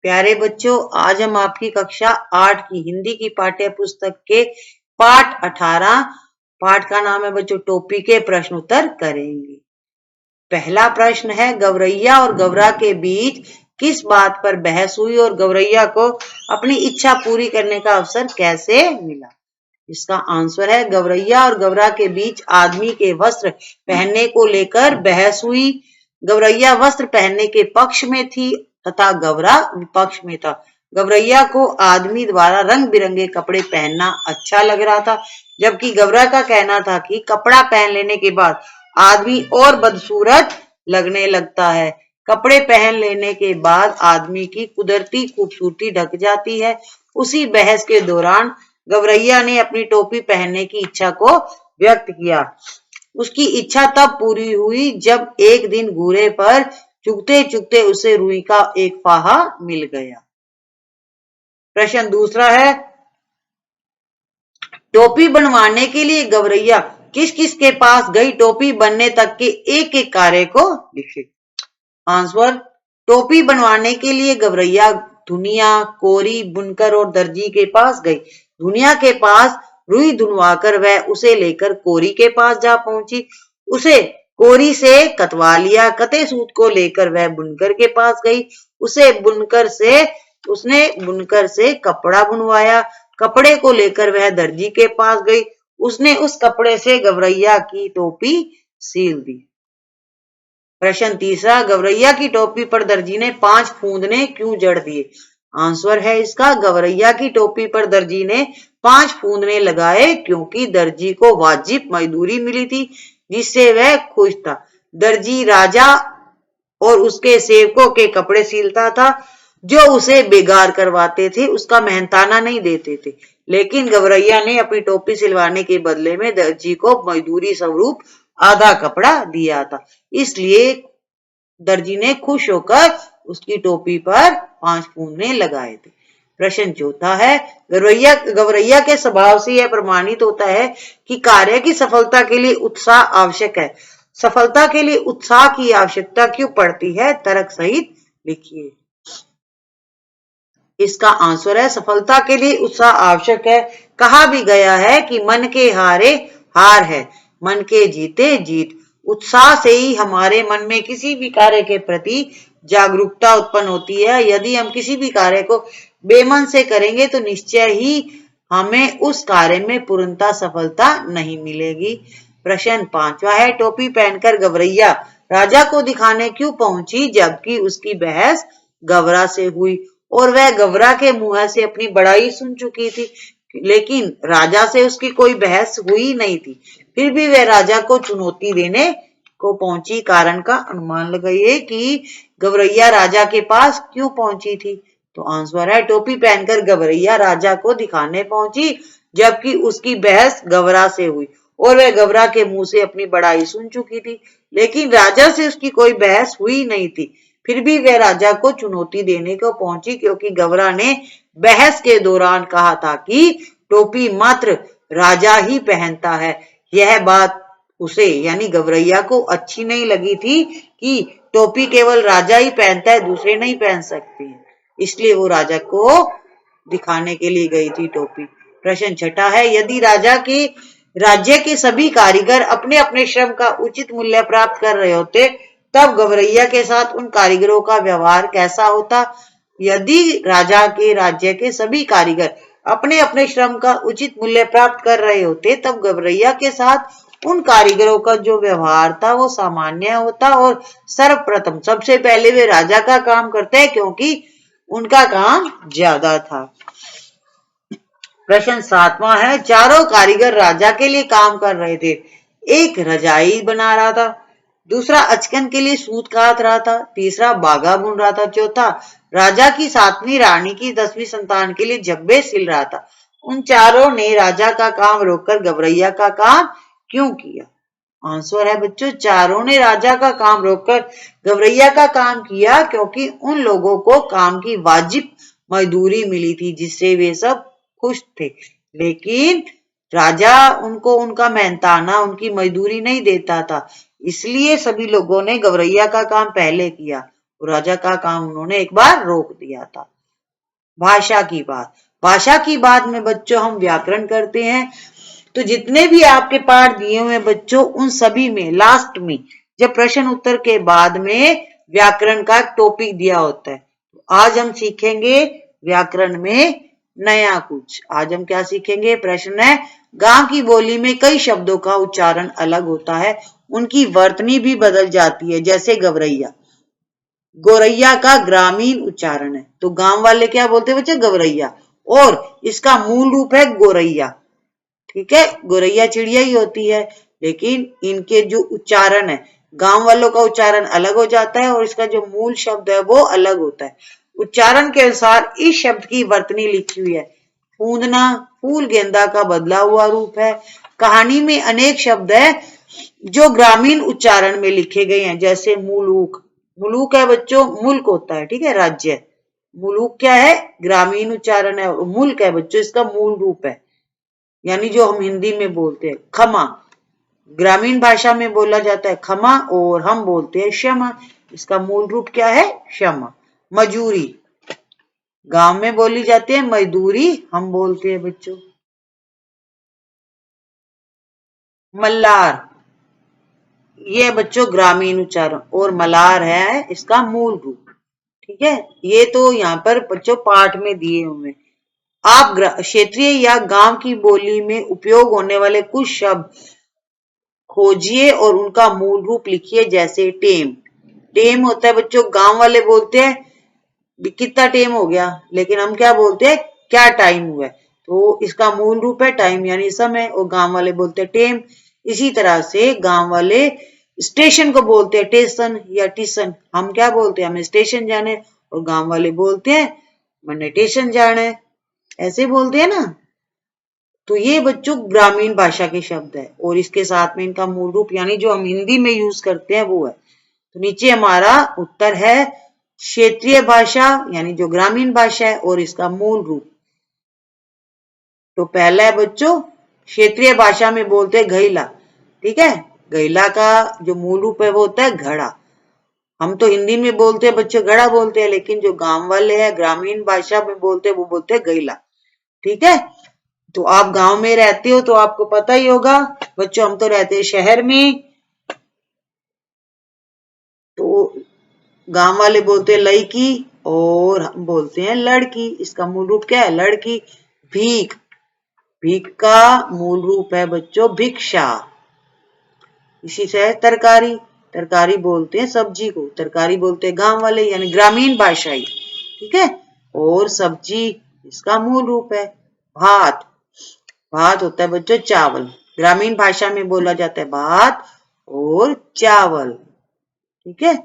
प्यारे बच्चों, आज हम आपकी कक्षा 8 की हिंदी की पाठ्य पुस्तक के पाठ 18 पाठ का नाम है बच्चों टोपी के प्रश्न उत्तर करेंगे। पहला प्रश्न है, गौरैया और गौरा के बीच किस बात पर बहस हुई और गौरैया को अपनी इच्छा पूरी करने का अवसर कैसे मिला? इसका आंसर है, गौरैया और गौरा के बीच आदमी के वस्त्र पहनने को लेकर बहस हुई। गौरैया वस्त्र पहनने के पक्ष में थी तथा गौरा विपक्ष में था। गौरैया को आदमी द्वारा रंग बिरंगे कपड़े पहनना अच्छा लग रहा था, जबकि गौरा का कहना था कि कपड़ा पहन लेने के बाद आदमी और बदसूरत लगने लगता है। कपड़े पहन लेने के बाद आदमी की कुदरती खूबसूरती ढक जाती है। उसी बहस के दौरान गौरैया ने अपनी टोपी पहनने की इच्छा को व्यक्त किया। उसकी इच्छा तब पूरी हुई जब एक दिन घूरे पर चुगते चुगते उसे रुई का एक फाहा मिल गया। प्रश्न दूसरा है, टोपी बनवाने के लिए गौरैया किस किस के पास गई? टोपी बनने तक के एक एक कार्य को लिखे। आंसर, टोपी बनवाने के लिए गौरैया धुनिया, कोरी, बुनकर और दर्जी के पास गई। धुनिया के पास रुई धुनवाकर वह उसे लेकर कोरी के पास जा पहुंची। उसे कोरी से कतवा लिया। कते सूत को लेकर वह बुनकर के पास गई। उसने बुनकर से कपड़ा बुनवाया। कपड़े को लेकर वह दर्जी के पास गई। उसने उस कपड़े से गौरैया की टोपी सील दी। प्रश्न तीसरा, गौरैया की टोपी पर दर्जी ने 5 फूंदने क्यों जड़ दिए? आंसर है इसका, गौरैया की टोपी पर दर्जी ने 5 फूंदने लगाए क्योंकि दर्जी को वाजिब मजदूरी मिली थी, जिससे वह खुश था। दर्जी राजा और उसके सेवकों के कपड़े सिलता था, जो उसे बेगार करवाते थे, उसका मेहनताना नहीं देते थे। लेकिन गौरैया ने अपनी टोपी सिलवाने के बदले में दर्जी को मजदूरी स्वरूप आधा कपड़ा दिया था, इसलिए दर्जी ने खुश होकर उसकी टोपी पर 5 फूंदने लगाए थे। प्रश्न चौथा है, गौरैया के स्वभाव से यह प्रमाणित होता है कि कार्य की सफलता के लिए उत्साह आवश्यक है। सफलता के लिए उत्साह की आवश्यकता क्यों पड़ती है? तर्क सहित लिखिए। इसका आंसर है, सफलता के लिए उत्साह आवश्यक है। कहा भी गया है कि मन के हारे हार है, मन के जीते जीत। उत्साह से ही हमारे मन में किसी भी कार्य के प्रति जागरूकता उत्पन्न होती है। यदि हम किसी भी कार्य को बेमन से करेंगे तो निश्चय ही हमें उस कार्य में पूर्णतः सफलता नहीं मिलेगी। प्रश्न पांचवा है, टोपी पहनकर गौरैया राजा को दिखाने क्यों पहुंची जबकि उसकी बहस गौरा से हुई और वह गौरा के मुंह से अपनी बड़ाई सुन चुकी थी, लेकिन राजा से उसकी कोई बहस हुई नहीं थी। फिर भी वह राजा को चुनौती देने को पहुंची। कारण का अनुमान लगाइए कि गौरैया राजा के पास क्यों पहुंची थी। तो आंसर है, टोपी पहनकर गौरैया राजा को दिखाने पहुंची जबकि उसकी बहस गौरा से हुई और वह गौरा के मुंह से अपनी बड़ाई सुन चुकी थी, लेकिन राजा से उसकी कोई बहस हुई नहीं थी। फिर भी वह राजा को चुनौती देने को पहुंची क्योंकि गौरा ने बहस के दौरान कहा था कि टोपी मात्र राजा ही पहनता है। यह बात उसे यानी गौरैया को अच्छी नहीं लगी थी कि टोपी केवल राजा ही पहनता है, दूसरे नहीं पहन सकते, इसलिए वो राजा को दिखाने के लिए गई थी टोपी। प्रश्न छठा है, यदि राज्य के सभी कारीगर अपने अपने श्रम का उचित मूल्य प्राप्त कर रहे होते तब गौरैया के साथ उन कारीगरों का व्यवहार कैसा होता? यदि राज्य के सभी कारीगर अपने अपने श्रम का उचित मूल्य प्राप्त कर रहे होते तब गौरैया के साथ उन कारीगरों का जो व्यवहार था वो सामान्य होता और सर्वप्रथम सबसे पहले वे राजा का काम करते क्योंकि उनका काम ज्यादा था। प्रश्न सातवां है, चारों कारीगर राजा के लिए काम कर रहे थे। एक रजाई बना रहा था, दूसरा अचकन के लिए सूत काट रहा था, तीसरा बागा बुन रहा था, चौथा राजा की 7वीं रानी की 10वीं संतान के लिए जब्बे सिल रहा था। उन चारों ने राजा का काम रोककर गौरैया का काम क्यों किया? आंसर है बच्चों, चारों ने राजा का काम रोककर गौरैया का काम किया क्योंकि उन लोगों को काम की वाजिब मजदूरी मिली थी, जिससे वे सब खुश थे। लेकिन राजा उनको उनका मेहनताना उनकी मजदूरी नहीं देता था, इसलिए सभी लोगों ने गौरैया का काम पहले किया राजा का काम उन्होंने एक बार रोक दिया था। भाषा की बात, भाषा की बात में बच्चों हम व्याकरण करते हैं। तो जितने भी आपके पाठ दिए हुए हैं बच्चों, उन सभी में लास्ट में जब प्रश्न उत्तर के बाद में व्याकरण का टॉपिक दिया होता है। आज हम सीखेंगे व्याकरण में नया कुछ। आज हम क्या सीखेंगे? प्रश्न है, गांव की बोली में कई शब्दों का उच्चारण अलग होता है, उनकी वर्तनी भी बदल जाती है। जैसे गवरैया, गोरैया का ग्रामीण उच्चारण है, तो गांव वाले क्या बोलते हैं बच्चे? गवरैया, और इसका मूल रूप है गोरैया। ठीक है, गोरैया चिड़िया ही होती है, लेकिन इनके जो उच्चारण है, गांव वालों का उच्चारण अलग हो जाता है और इसका जो मूल शब्द है वो अलग होता है। उच्चारण के अनुसार इस शब्द की वर्तनी लिखी हुई है। फूंदना फूल गेंदा का बदला हुआ रूप है। कहानी में अनेक शब्द है जो ग्रामीण उच्चारण में लिखे गए हैं, जैसे मुलूक, मुलूक है बच्चों, मुल्क होता है, ठीक है, राज्य। मुलूक क्या है? ग्रामीण उच्चारण है। और मुल्क है बच्चों, इसका मूल रूप है, यानी जो हम हिंदी में बोलते हैं। क्षमा, ग्रामीण भाषा में बोला जाता है क्षमा, और हम बोलते हैं क्षमा, इसका मूल रूप क्या है? क्षमा। मजूरी, गांव में बोली जाती है मजदूरी, हम बोलते हैं बच्चों। मल्लार, ये बच्चों ग्रामीण उच्चारण, और मलार है इसका मूल रूप। ठीक है, ये तो यहाँ पर बच्चों पाठ में दिए हुए। आप क्षेत्रीय या गांव की बोली में उपयोग होने वाले कुछ शब्द खोजिए और उनका मूल रूप लिखिए। जैसे टेम, टेम होता है बच्चों, गांव वाले बोलते हैं कितना टेम हो गया, लेकिन हम क्या बोलते हैं? क्या टाइम हुआ है, तो इसका मूल रूप है टाइम यानी समय, और गांव वाले बोलते हैं टेम। इसी तरह से गांव वाले स्टेशन को बोलते हैं टेशन या टिशन, हम क्या बोलते हैं? हमें स्टेशन जाने, और गांव वाले बोलते हैं मैंने टेशन जाना है, ऐसे बोलते हैं ना। तो ये बच्चों ग्रामीण भाषा के शब्द है, और इसके साथ में इनका मूल रूप यानी जो हम हिंदी में यूज करते हैं वो है। तो नीचे हमारा उत्तर है क्षेत्रीय भाषा यानी जो ग्रामीण भाषा है, और इसका मूल रूप। तो पहला है बच्चों, क्षेत्रीय भाषा में बोलते हैं घैला। ठीक है, घैला का जो मूल रूप है वो होता है घड़ा। हम तो हिंदी में बोलते हैं बच्चों घड़ा बोलते हैं, लेकिन जो गांव वाले हैं ग्रामीण भाषा में बोलते हैं वो बोलते हैं घैला। ठीक है, तो आप गांव में रहते हो तो आपको पता ही होगा बच्चों, हम तो रहते हैं शहर में, तो गांव वाले बोलते हैं लड़की और हम बोलते हैं लड़की, इसका मूल रूप क्या है? लड़की। भीख, भीख का मूल रूप है बच्चों भिक्षा। इसी से तरकारी, तरकारी बोलते हैं सब्जी को, तरकारी बोलते हैं गांव वाले यानी ग्रामीण भाषाई। ठीक है, और सब्जी इसका मूल रूप है भात, भात होता है बच्चों चावल, ग्रामीण भाषा में बोला जाता है भात और चावल। ठीक है,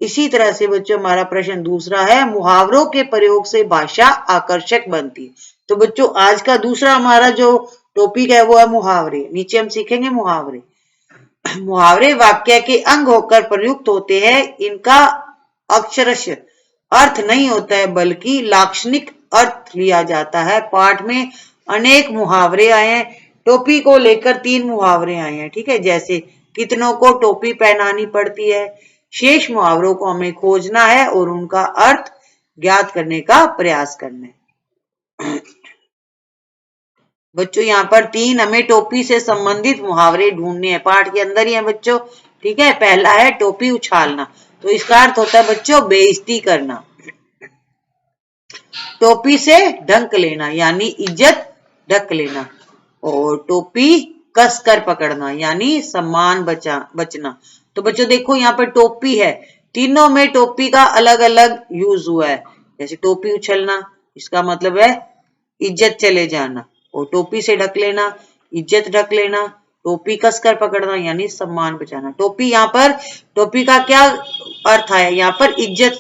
इसी तरह से बच्चों हमारा प्रश्न दूसरा है, मुहावरों के प्रयोग से भाषा आकर्षक बनती है। तो बच्चों आज का दूसरा हमारा जो टॉपिक है वो है मुहावरे। नीचे हम सीखेंगे मुहावरे। मुहावरे वाक्य के अंग होकर प्रयुक्त होते हैं, इनका अक्षरश अर्थ नहीं होता है बल्कि लाक्षणिक अर्थ लिया जाता है। पाठ में अनेक मुहावरे आए हैं, टोपी को लेकर 3 मुहावरे आए हैं। ठीक है, जैसे कितनों को टोपी पहनानी पड़ती है। शेष मुहावरों को हमें खोजना है और उनका अर्थ ज्ञात करने का प्रयास करना है। बच्चों यहाँ पर 3 हमें टोपी से संबंधित मुहावरे ढूंढने हैं, पाठ के अंदर ही है बच्चों। ठीक है, पहला है टोपी उछालना, तो इसका अर्थ होता है बच्चों बेइज्जती करना। टोपी से ढंक लेना यानी इज्जत ढक लेना, और टोपी कसकर पकड़ना यानी सम्मान बचना। तो बच्चों देखो यहाँ पर टोपी है, तीनों में टोपी का अलग अलग यूज हुआ है। जैसे टोपी उछलना, इसका मतलब है इज्जत चले जाना, और टोपी से ढक लेना इज्जत ढक लेना, टोपी कसकर पकड़ना यानी सम्मान बचाना। टोपी यहाँ पर टोपी का क्या अर्थ आया? यहाँ पर इज्जत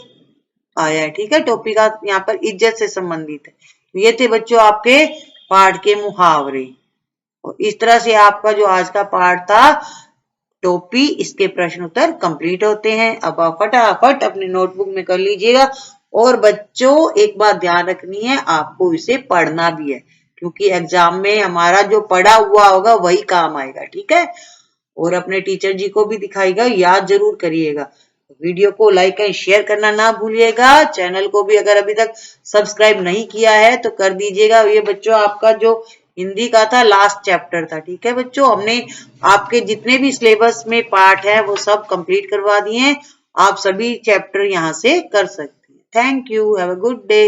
आया है। ठीक है, टोपी का यहाँ पर इज्जत से संबंधित है। तो ये थे बच्चों आपके पाठ के मुहावरे, और इस तरह से आपका जो आज का पाठ था टोपी, इसके प्रश्न उत्तर कंप्लीट होते हैं। अब आप फटाफट अपने नोटबुक में कर लीजिएगा। और बच्चों एक बात ध्यान रखनी है, आपको इसे पढ़ना भी है, क्योंकि एग्जाम में हमारा जो पढ़ा हुआ होगा वही काम आएगा। ठीक है, और अपने टीचर जी को भी दिखाइएगा, याद जरूर करिएगा। वीडियो को लाइक एंड शेयर करना ना भूलिएगा। चैनल को भी अगर अभी तक सब्सक्राइब नहीं किया है तो कर दीजिएगा। ये बच्चों आपका जो हिंदी का था लास्ट चैप्टर था, ठीक है बच्चों। हमने आपके जितने भी सिलेबस में पार्ट है वो सब कंप्लीट करवा दिए हैं। आप सभी चैप्टर यहाँ से कर सकते हैं। Thank you, have a good day.